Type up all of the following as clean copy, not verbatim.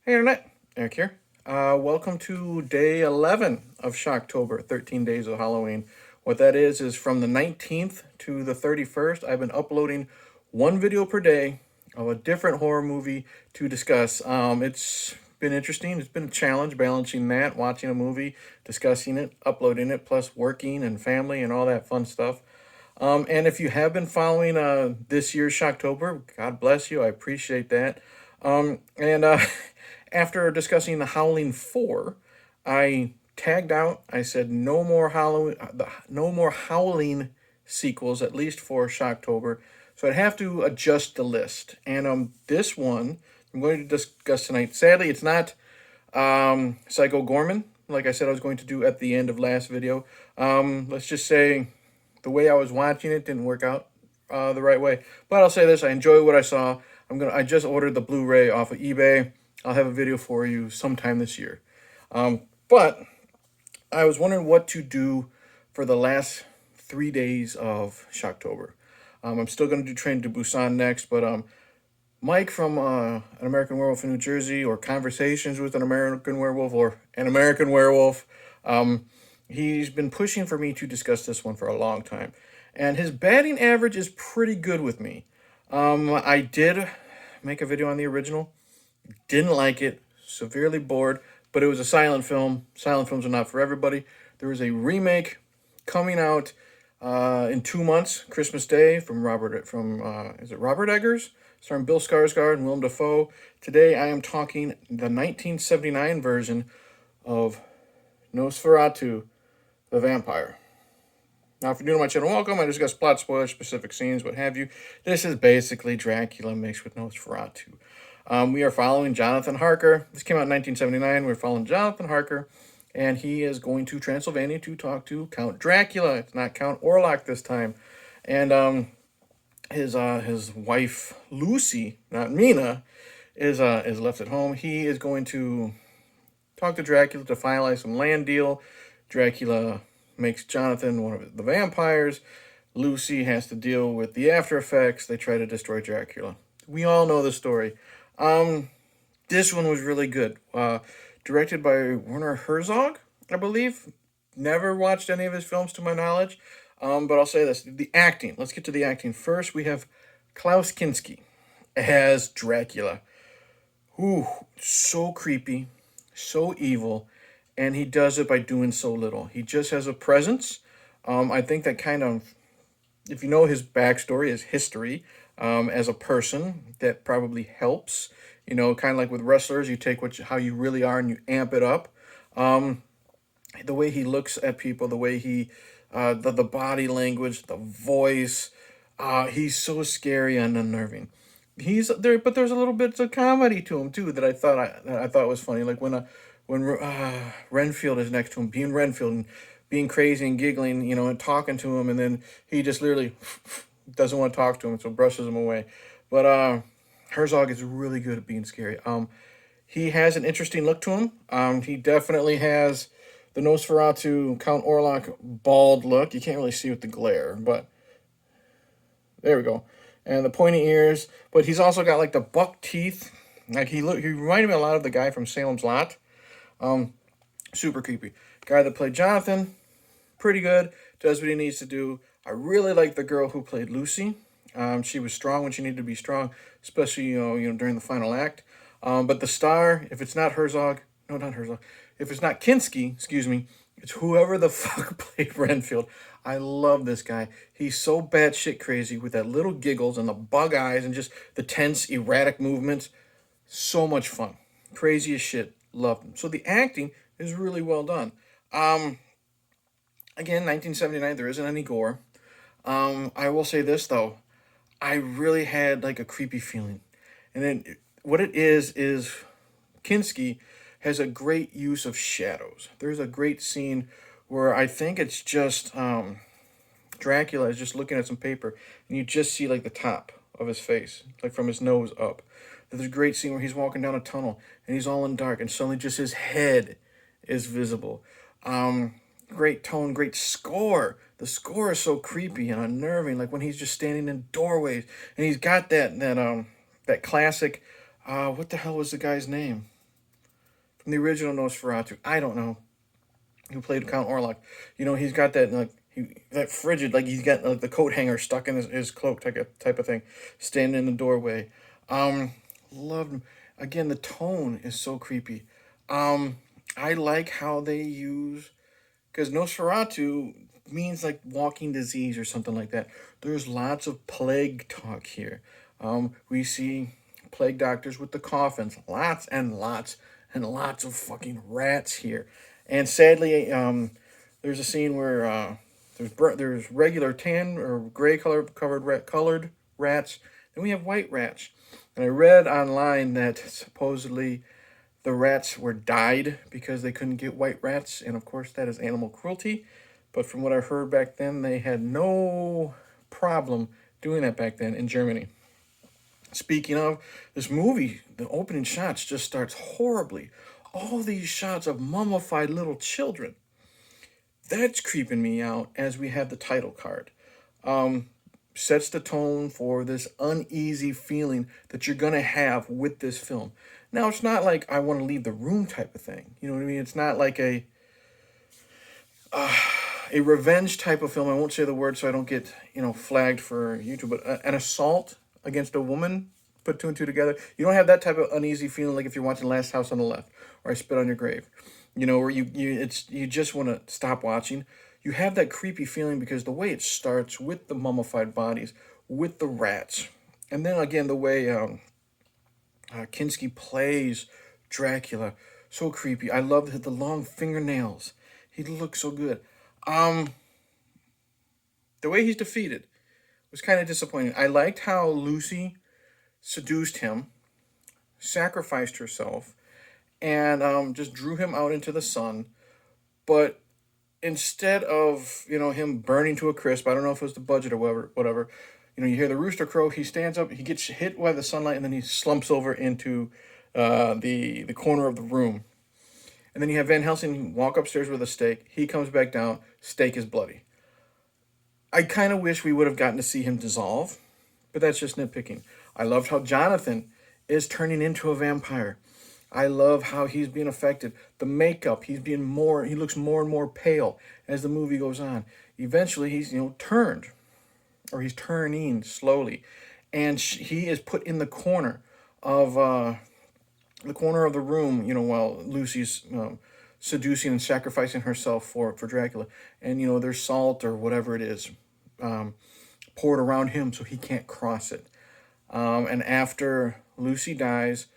Hey Internet, Eric here. Welcome to day 11 of Shocktober, 13 days of Halloween. What that is from the 19th to the 31st. I've been uploading one video per day of a different horror movie to discuss. It's been interesting. It's been a challenge balancing that, watching a movie, discussing it, uploading it, plus working and family and all that fun stuff. And if you have been following this year's Shocktober, God bless you. I appreciate that. And after discussing the Howling 4, I tagged out. I said no more Halloween, no more Howling sequels, at least for Shocktober. So I'd have to adjust the list. And this one I'm going to discuss tonight. Sadly, it's not Psycho Gorman, like I said I was going to do at the end of last video. Let's just say the way I was watching it didn't work out the right way. But I'll say this: I enjoy what I saw. I just ordered the Blu-ray off of eBay. I'll have a video for you sometime this year. But I was wondering what to do for the last 3 days of Shocktober. I'm still going to do Train to Busan next, but Mike from An American Werewolf in New Jersey, or Conversations with an American Werewolf, or An American Werewolf, he's been pushing for me to discuss this one for a long time. And his batting average is pretty good with me. I did make a video on the original, didn't like it, severely bored, but it was a silent film. Silent films are not for everybody. There is a remake coming out in 2 months, Christmas Day, from is it Robert Eggers, starring Bill Skarsgård and Willem Dafoe. Today I am talking the 1979 version of Nosferatu The Vampyre. Now, if you're new to my channel, welcome. I discuss plot, spoilers, specific scenes, what have you. This is basically Dracula mixed with Nosferatu. We are following Jonathan Harker. This came out in 1979. We're following Jonathan Harker, and he is going to Transylvania to talk to Count Dracula. It's not Count Orlok this time. And his wife, Lucy, not Mina, is left at home. He is going to talk to Dracula to finalize some land deal. Dracula makes Jonathan one of the vampires. Lucy has to deal with the after effects. They try to destroy Dracula. We all know the story. This one was really good. Directed by Werner Herzog, I believe. Never watched any of his films to my knowledge. But I'll say this: the acting. Let's get to the acting first. We have Klaus Kinski as Dracula. Ooh, so creepy, so evil, and he does it by doing so little. He just has a presence. I think that kind of, if you know his backstory, his history, as a person, that probably helps. You know, kind of like with wrestlers, you take how you really are and you amp it up. The way he looks at people, the way the body language, the voice, he's so scary and unnerving. He's there, but there's a little bit of comedy to him too that I thought was funny. Like when Renfield is next to him, being Renfield and being crazy and giggling, and talking to him, and then he just literally doesn't want to talk to him, so brushes him away. But Herzog is really good at being scary. He has an interesting look to him. He definitely has the Nosferatu Count Orlok bald look. You can't really see with the glare, but there we go. And the pointy ears, but he's also got like the buck teeth. Like he reminded me a lot of the guy from Salem's Lot. Super creepy. Guy that played Jonathan, pretty good. Does what he needs to do. I really like the girl who played Lucy. She was strong when she needed to be strong, especially during the final act. But the star, if it's not Herzog, no, not Herzog. If it's not Kinski, excuse me, it's whoever the fuck played Renfield. I love this guy. He's so batshit crazy with that little giggles and the bug eyes and just the tense, erratic movements. So much fun. Crazy as shit. Loved him. So the acting is really well done. Again, 1979, there isn't any gore. I will say this though. I really had like a creepy feeling. And then what it is Kinski has a great use of shadows. There's a great scene where I think it's just Dracula is just looking at some paper, and you just see like the top of his face, like from his nose up. There's a great scene where he's walking down a tunnel and he's all in dark, and suddenly just his head is visible. Great tone, great score. The score is so creepy and unnerving. Like when he's just standing in doorways, and he's got that classic. What the hell was the guy's name? from the original Nosferatu. I don't know who played Count Orlok. You know, he's got that like that frigid, like he's got like the coat hanger stuck in his cloak type of thing, standing in the doorway. Um, Loved him. Again, the tone is so creepy. Um, I like how they use, because Nosferatu means like walking disease or something like that. There's lots of plague talk here. We see plague doctors with the coffins, lots and lots and lots of fucking rats here. And sadly, there's a scene where there's regular tan or gray colored rats. Then we have white rats. And I read online that supposedly the rats were dyed because they couldn't get white rats, and of course that is animal cruelty. But from what I heard back then, they had no problem doing that back then in Germany. Speaking of this movie, the opening shots just starts horribly. All these shots of mummified little children. That's creeping me out as we have the title card. Sets the tone for this uneasy feeling that you're gonna have with this film. Now it's not like I want to leave the room type of thing. You know what I mean? It's not like a revenge type of film. I won't say the word so I don't get flagged for YouTube. But an assault against a woman, put two and two together. You don't have that type of uneasy feeling like if you're watching Last House on the Left or I Spit on Your Grave. You know, where you just want to stop watching. You have that creepy feeling because the way it starts with the mummified bodies, with the rats, and then again the way Kinski plays Dracula, so creepy. I love the long fingernails. He looks so good. Um, the way he's defeated was kind of disappointing. I liked how Lucy seduced him, sacrificed herself, and just drew him out into the sun. But instead of him burning to a crisp, I don't know if it was the budget or whatever. You hear the rooster crow. He stands up. He gets hit by the sunlight, and then he slumps over into the corner of the room. And then you have Van Helsing walk upstairs with a stake. He comes back down. Stake is bloody. I kind of wish we would have gotten to see him dissolve, but that's just nitpicking. I loved how Jonathan is turning into a vampire. I love how he's being affected. The makeup, he looks more and more pale as the movie goes on. Eventually, he's turned, or he's turning slowly, and he is put in the corner of the room. While Lucy's seducing and sacrificing herself for Dracula, and there's salt or whatever it is poured around him so he can't cross it. And after Lucy dies,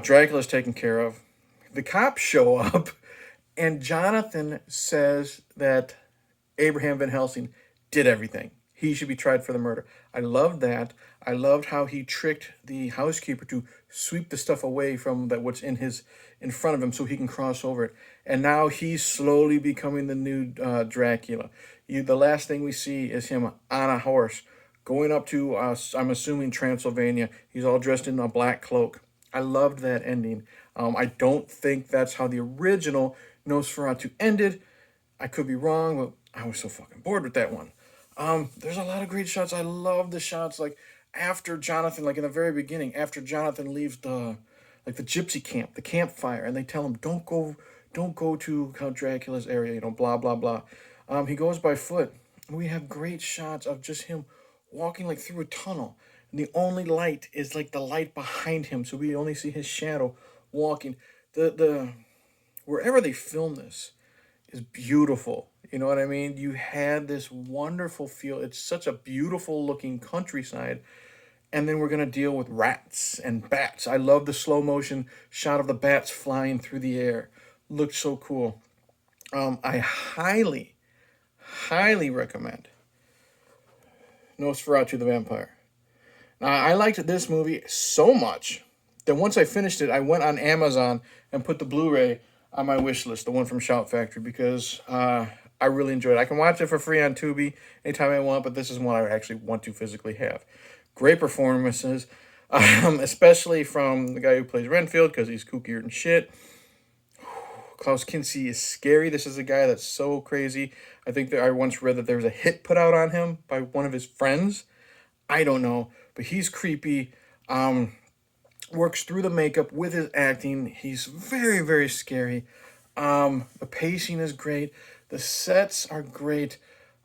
Dracula's taken care of. The cops show up, and Jonathan says that Abraham Van Helsing did everything. He should be tried for the murder. I loved that. I loved how he tricked the housekeeper to sweep the stuff away from what's in front of him so he can cross over it. And now he's slowly becoming the new Dracula. The last thing we see is him on a horse going up to, I'm assuming, Transylvania. He's all dressed in a black cloak. I loved that ending. I don't think that's how the original Nosferatu ended. I could be wrong, but I was so fucking bored with that one. There's a lot of great shots. I love the shots like after Jonathan, like in the very beginning, after Jonathan leaves the gypsy camp, the campfire, and they tell him don't go to Count Dracula's area, blah blah blah. He goes by foot. We have great shots of just him walking like through a tunnel. And the only light is like the light behind him, so we only see his shadow walking. The wherever they film this is beautiful. You know what I mean? You had this wonderful feel. It's such a beautiful looking countryside. And then we're gonna deal with rats and bats. I love the slow motion shot of the bats flying through the air. Looked so cool. I highly, highly recommend Nosferatu the Vampire. Now, I liked this movie so much that once I finished it, I went on Amazon and put the Blu-ray on my wish list, the one from Shout Factory, because I really enjoyed it. I can watch it for free on Tubi anytime I want, but this is one I actually want to physically have. Great performances, especially from the guy who plays Renfield, because he's kookier than shit. Klaus Kinski is scary. This is a guy that's so crazy. I think that I once read that there was a hit put out on him by one of his friends. I don't know, but he's creepy. works through the makeup with his acting. He's very, very scary. The pacing is great. The sets are great.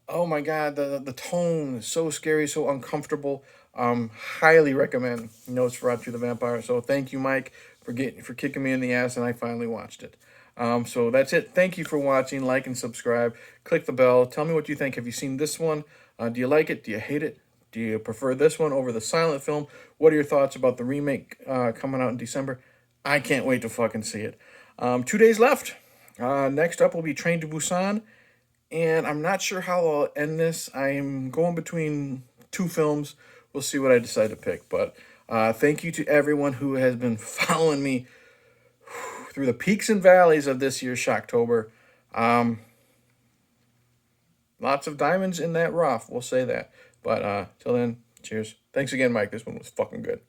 Oh my god, the tone is so scary, so uncomfortable. Highly recommend Nosferatu the Vampire. So thank you, Mike, for kicking me in the ass, and I finally watched it. So that's it. Thank you for watching. Like and subscribe. Click the bell. Tell me what you think. Have you seen this one? Do you like it? Do you hate it? Do you prefer this one over the silent film? What are your thoughts about the remake coming out in December? I can't wait to fucking see it. 2 days left. Next up will be Train to Busan, and I'm not sure how I'll end this. I'm going between two films. We'll see what I decide to pick. But thank you to everyone who has been following me through the peaks and valleys of this year's Shocktober. Lots of diamonds in that rough, we'll say that. But till then, cheers. Thanks again, Mike. This one was fucking good.